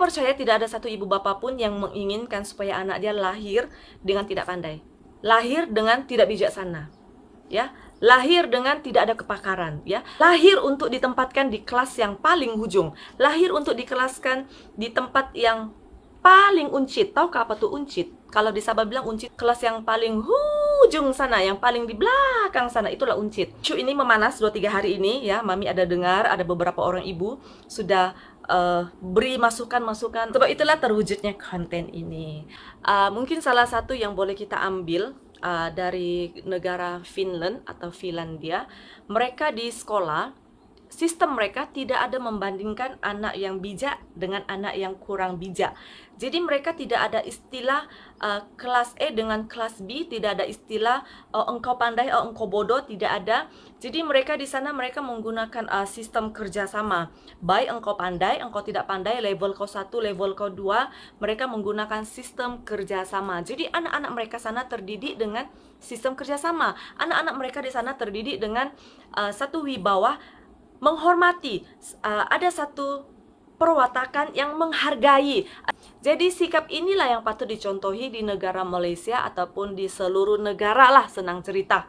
Percaya tidak ada satu ibu bapak pun yang menginginkan supaya anak dia lahir dengan tidak pandai, lahir dengan tidak bijaksana, ya, lahir dengan tidak ada kepakaran, ya, lahir untuk ditempatkan di kelas yang paling ujung, lahir untuk dikelaskan di tempat yang paling uncit. Tahu apa tuh uncit? Kalau di Sabah bilang uncit, kelas yang paling ujung sana, yang paling di belakang sana, itulah uncit. Isu ini memanas 2-3 hari ini, ya. Mami ada dengar, ada beberapa orang ibu sudah beri masukan-masukan. Sebab itulah terwujudnya konten ini. Mungkin salah satu yang boleh kita ambil dari negara Finland atau Finlandia, mereka di sekolah, sistem mereka tidak ada membandingkan anak yang bijak dengan anak yang kurang bijak. Jadi mereka tidak ada istilah kelas E dengan kelas B, tidak ada istilah engkau pandai atau engkau bodoh, tidak ada. Jadi mereka di sana mereka menggunakan sistem kerjasama. Baik engkau pandai, engkau tidak pandai, level kau 1, level kau 2, mereka menggunakan sistem kerjasama. Jadi anak-anak mereka sana terdidik dengan sistem kerjasama. Anak-anak mereka di sana terdidik dengan satu wibawa, menghormati, ada satu perwatakan yang menghargai. Jadi sikap inilah yang patut dicontohi di negara Malaysia ataupun di seluruh negara lah, senang cerita.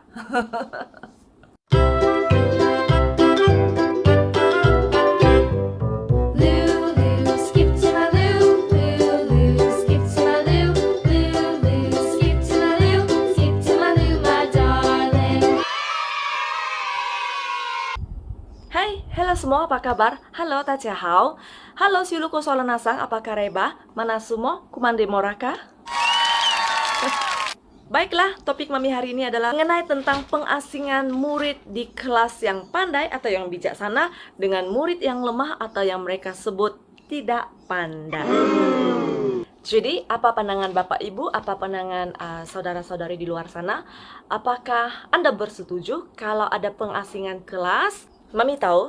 Hai, hello semua, apa kabar? Halo, Tachahau. Halo, Siuluko Solanasang, apa kareba? Mana sumo, kumande moraka? Baiklah, topik Mami hari ini adalah mengenai tentang pengasingan murid di kelas yang pandai atau yang bijaksana dengan murid yang lemah atau yang mereka sebut tidak pandai. Jadi, apa pandangan Bapak Ibu, apa pandangan saudara-saudari di luar sana? Apakah Anda bersetuju kalau ada pengasingan kelas? Mami tahu,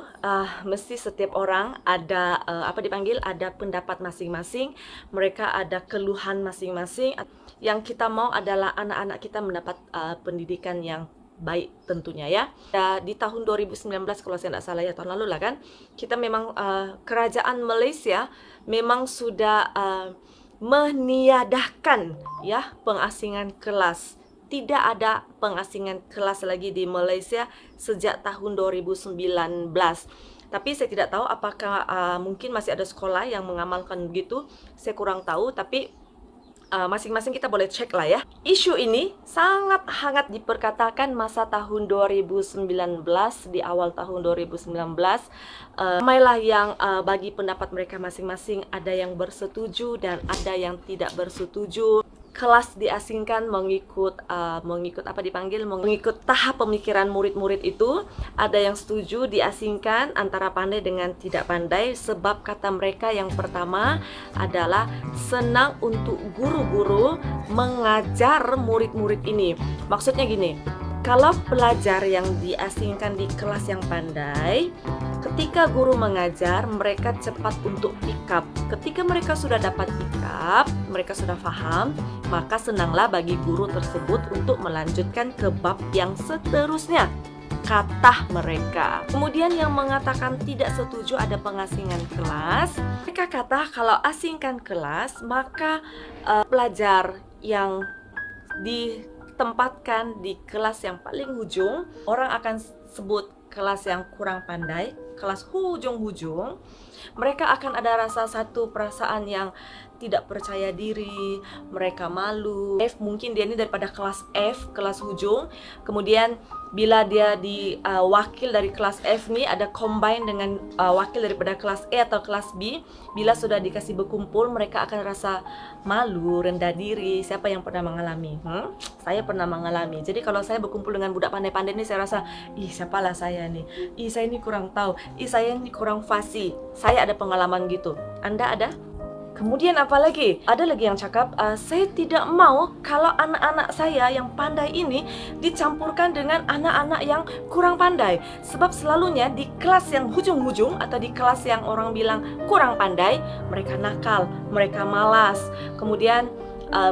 mesti setiap orang ada ada pendapat masing-masing. Mereka ada keluhan masing-masing. Yang kita mau adalah anak-anak kita mendapat pendidikan yang baik tentunya, ya. Di tahun 2019 kalau saya tidak salah, ya, tahun lalu lah kan, kita memang kerajaan Malaysia memang sudah meniadakan, ya, pengasingan kelas. Tidak ada pengasingan kelas lagi di Malaysia sejak tahun 2019. Tapi saya tidak tahu apakah mungkin masih ada sekolah yang mengamalkan begitu. Saya kurang tahu, tapi masing-masing kita boleh cek lah, ya. Isu ini sangat hangat diperkatakan masa tahun 2019, di awal tahun 2019. Ramailah yang bagi pendapat mereka masing-masing, ada yang bersetuju dan ada yang tidak bersetuju. Kelas diasingkan mengikut tahap pemikiran murid-murid itu. Ada yang setuju diasingkan antara pandai dengan tidak pandai, sebab kata mereka yang pertama adalah senang untuk guru-guru mengajar murid-murid ini. Maksudnya gini, kalau pelajar yang diasingkan di kelas yang pandai, ketika guru mengajar, mereka cepat untuk pick up. Ketika mereka sudah dapat pick up, mereka sudah paham, maka senanglah bagi guru tersebut untuk melanjutkan ke bab yang seterusnya, kata mereka. Kemudian yang mengatakan tidak setuju ada pengasingan kelas, mereka kata kalau asingkan kelas, maka pelajar yang ditempatkan di kelas yang paling ujung, orang akan sebut kelas yang kurang pandai, kelas hujung-hujung. Mereka akan ada rasa satu perasaan yang tidak percaya diri, mereka malu. Mungkin dia ini daripada kelas F, kelas hujung. Kemudian bila dia wakil dari kelas F nih ada combine dengan wakil daripada kelas E atau kelas B, bila sudah dikasih berkumpul, mereka akan rasa malu, rendah diri. Siapa yang pernah mengalami? Saya pernah mengalami. Jadi kalau saya berkumpul dengan budak pandai-pandai ini, saya rasa, ih, siapalah saya nih? Ih, saya ini kurang tahu. Ih, saya ini kurang fasih. Saya ada pengalaman gitu. Anda ada? Kemudian apa lagi? Ada lagi yang cakap, saya tidak mau kalau anak-anak saya yang pandai ini dicampurkan dengan anak-anak yang kurang pandai. Sebab selalunya di kelas yang hujung-hujung atau di kelas yang orang bilang kurang pandai, mereka nakal, mereka malas, kemudian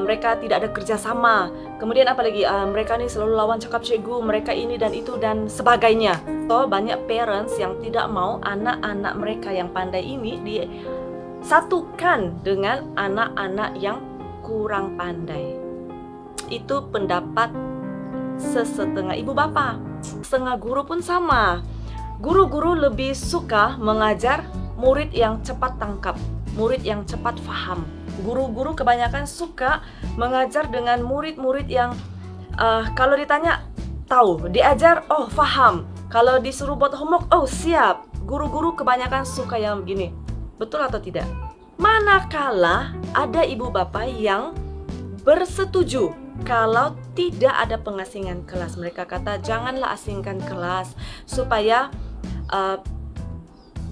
mereka tidak ada kerjasama. Kemudian apa lagi? Mereka ini selalu lawan cakap cikgu, mereka ini dan itu dan sebagainya. So, banyak parents yang tidak mau anak-anak mereka yang pandai ini satukan dengan anak-anak yang kurang pandai. Itu pendapat sesetengah ibu bapa. Setengah guru pun sama. Guru-guru lebih suka mengajar murid yang cepat tangkap, murid yang cepat faham. Guru-guru kebanyakan suka mengajar dengan murid-murid yang kalau ditanya tahu, diajar oh faham, kalau disuruh buat homework oh siap. Guru-guru kebanyakan suka yang begini. Betul atau tidak? Manakala ada ibu bapak yang bersetuju kalau tidak ada pengasingan kelas. Mereka kata janganlah asingkan kelas supaya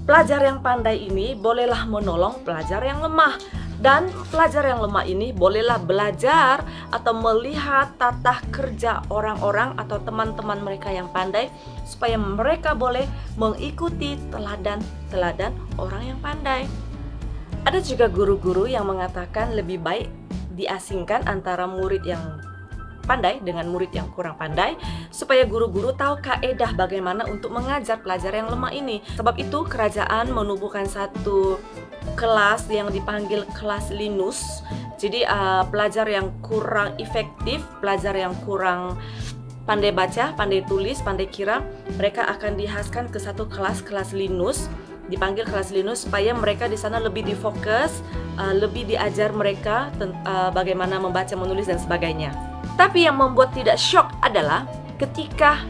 pelajar yang pandai ini bolehlah menolong pelajar yang lemah. Dan pelajar yang lemah ini bolehlah belajar atau melihat tata kerja orang-orang atau teman-teman mereka yang pandai, supaya mereka boleh mengikuti teladan-teladan orang yang pandai. Ada juga guru-guru yang mengatakan lebih baik diasingkan antara murid yang pandai dengan murid yang kurang pandai, supaya guru-guru tahu kaedah bagaimana untuk mengajar pelajar yang lemah ini. Sebab itu kerajaan menubuhkan satu kelas yang dipanggil kelas Linus. Jadi pelajar yang kurang efektif, pelajar yang kurang pandai baca, pandai tulis, pandai kira, mereka akan dihaskan ke satu kelas Linus, dipanggil kelas Linus, supaya mereka di sana lebih difokus, lebih diajar mereka bagaimana membaca, menulis dan sebagainya. Tapi yang membuat tidak shock adalah ketika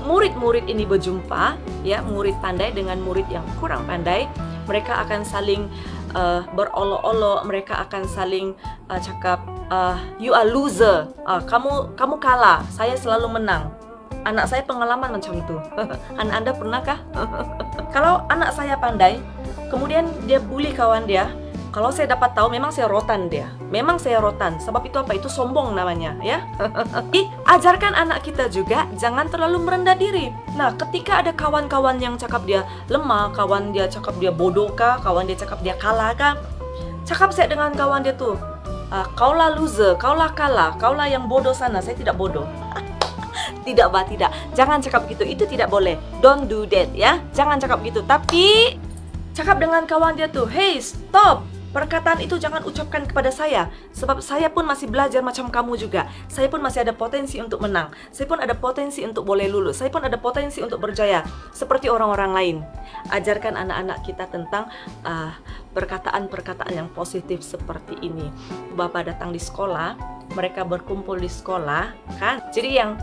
murid-murid ini berjumpa, ya, murid pandai dengan murid yang kurang pandai, mereka akan saling berolok-olok, mereka akan saling cakap, you are loser, kamu kalah, saya selalu menang. Anak saya pengalaman macam itu. Anak Anda pernahkah? Kalau anak saya pandai, kemudian dia bully kawan dia, kalau saya dapat tahu memang saya rotan dia. Memang saya rotan. Sebab itu apa? Itu sombong namanya, ya. Ajarkan anak kita juga jangan terlalu merendah diri. Nah, ketika ada kawan-kawan yang cakap dia lemah, kawan dia cakap dia bodoh kah, kawan dia cakap dia kalah kah, cakap saya dengan kawan dia tuh, kaulah loser, kaulah kalah, kaulah yang bodoh sana, saya tidak bodoh. Tidak, Mbak, tidak. Jangan cakap gitu. Itu tidak boleh. Don't do that, ya. Jangan cakap gitu. Tapi cakap dengan kawan dia tuh, hey, stop. Perkataan itu jangan ucapkan kepada saya, sebab saya pun masih belajar macam kamu juga. Saya pun masih ada potensi untuk menang. Saya pun ada potensi untuk boleh lulus. Saya pun ada potensi untuk berjaya seperti orang-orang lain. Ajarkan anak-anak kita tentang perkataan-perkataan yang positif seperti ini. Bapak datang di sekolah, mereka berkumpul di sekolah, kan? Jadi yang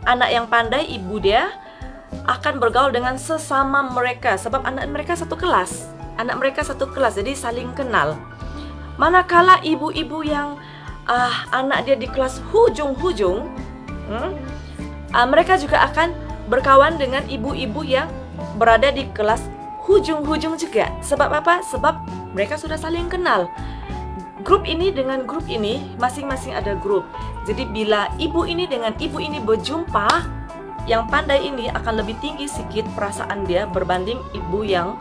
anak yang pandai, ibu dia akan bergaul dengan sesama mereka, sebab anak mereka satu kelas. Anak mereka satu kelas, jadi saling kenal. Manakala ibu-ibu yang anak dia di kelas hujung-hujung, mereka juga akan berkawan dengan ibu-ibu yang berada di kelas hujung-hujung juga. Sebab apa? Sebab mereka sudah saling kenal. Grup ini dengan grup ini, masing-masing ada grup. Jadi bila ibu ini dengan ibu ini berjumpa, yang pandai ini akan lebih tinggi sedikit perasaan dia berbanding ibu yang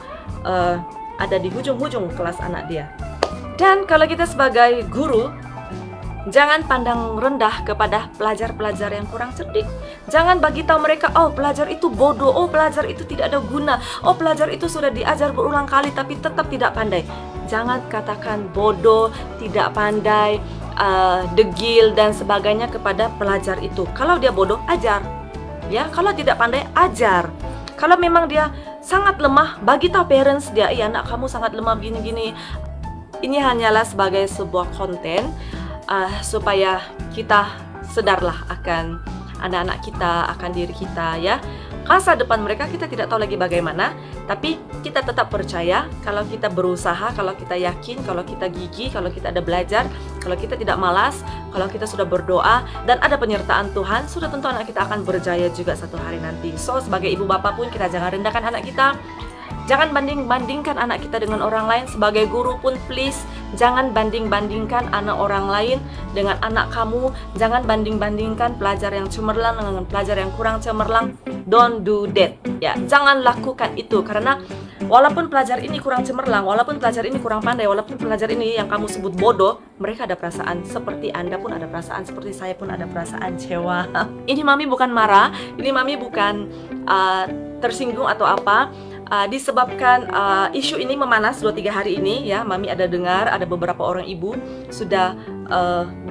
ada di hujung-hujung kelas anak dia. Dan kalau kita sebagai guru, jangan pandang rendah kepada pelajar-pelajar yang kurang cerdik. Jangan bagi tahu mereka, oh pelajar itu bodoh, oh pelajar itu tidak ada guna, oh pelajar itu sudah diajar berulang kali tapi tetap tidak pandai. Jangan katakan bodoh, tidak pandai, degil dan sebagainya kepada pelajar itu. Kalau dia bodoh, ajar. Ya, kalau tidak pandai, ajar. Kalau memang dia sangat lemah, bagi tahu parents dia, iya anak kamu sangat lemah gini-gini. Ini hanyalah sebagai sebuah konten supaya kita sedarlah akan anak-anak kita, akan diri kita, ya. Masa depan mereka kita tidak tahu lagi bagaimana, tapi kita tetap percaya kalau kita berusaha, kalau kita yakin, kalau kita gigih, kalau kita ada belajar, kalau kita tidak malas, kalau kita sudah berdoa dan ada penyertaan Tuhan, sudah tentu anak kita akan berjaya juga satu hari nanti. So, sebagai ibu bapak pun kita jangan rendahkan anak kita. Jangan banding-bandingkan anak kita dengan orang lain. Sebagai guru pun please, jangan banding-bandingkan anak orang lain dengan anak kamu. Jangan banding-bandingkan pelajar yang cemerlang dengan pelajar yang kurang cemerlang. Don't do that. Ya, jangan lakukan itu, karena walaupun pelajar ini kurang cemerlang, walaupun pelajar ini kurang pandai, walaupun pelajar ini yang kamu sebut bodoh, mereka ada perasaan seperti Anda pun ada perasaan, seperti saya pun ada perasaan kecewa. Ini mami bukan marah, ini mami bukan tersinggung atau apa. disebabkan isu ini memanas 2-3 hari ini ya. Mami ada dengar ada beberapa orang ibu sudah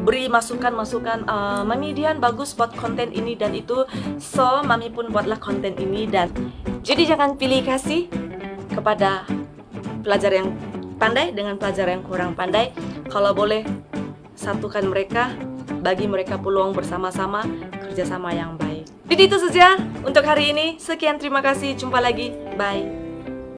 beri masukan-masukan, Mami Dian bagus buat konten ini dan itu. So Mami pun buatlah konten ini. Dan jadi jangan pilih kasih kepada pelajar yang pandai dengan pelajar yang kurang pandai. Kalau boleh satukan mereka, bagi mereka peluang bersama-sama, kerjasama yang baik. Jadi itu saja untuk hari ini. Sekian, terima kasih. Jumpa lagi. Bye.